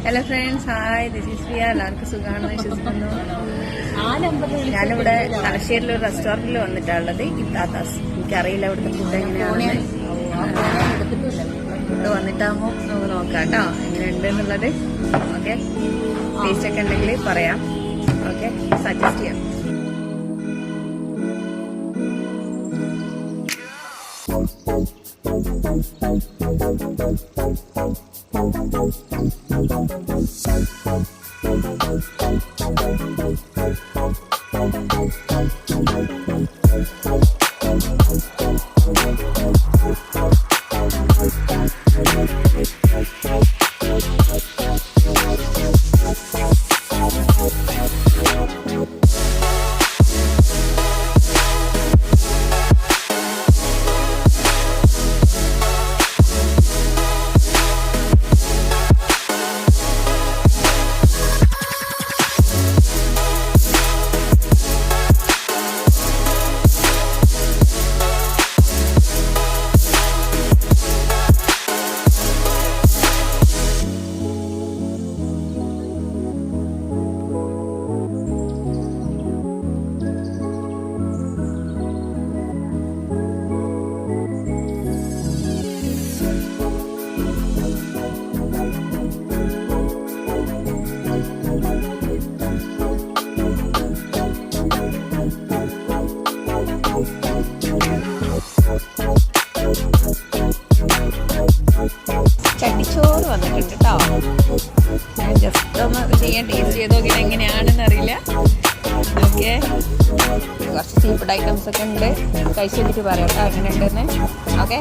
Hello friends, hi, this is Riya. എല്ലാവർക്കും സുഖമാണെന്ന് വിശ്വസിക്കുന്നു. ഞാനിവിടെ തലശ്ശേരിയിൽ ഒരു റെസ്റ്റോറൻറ്റിൽ വന്നിട്ടുള്ളത്. ഇത്താത്താസ്. എനിക്കറിയില്ല ഇവിടുത്തെ ഫുഡ് എങ്ങനെയാണെന്ന്. ഫുഡ് വന്നിട്ടാകുമ്പോൾ നമുക്ക് നോക്കാം കേട്ടോ, എങ്ങനെയുണ്ട് എന്നുള്ളത്. ഓക്കെ, ടേസ്റ്റ് ഒക്കെ ഉണ്ടെങ്കിൽ പറയാം. ഓക്കെ, സജസ്റ്റ് ചെയ്യാം. ചട്ടിച്ചോറ് വന്നിട്ടുണ്ട് കേട്ടോ. ഞാൻ ജസ്റ്റ് ഒന്ന് ചെയ്യാൻ ടേസ്റ്റ് ചെയ്ത് നോക്കിയാൽ എങ്ങനെയാണെന്ന് അറിയില്ല. ഓക്കെ, കുറച്ച് സീ ഫുഡ് ഐറ്റംസ് ഒക്കെ ഉണ്ട്. കഴിച്ചു നോക്കിയിട്ട് പറയാം കേട്ടോ എങ്ങനെയുണ്ടെന്ന്. ഓക്കെ.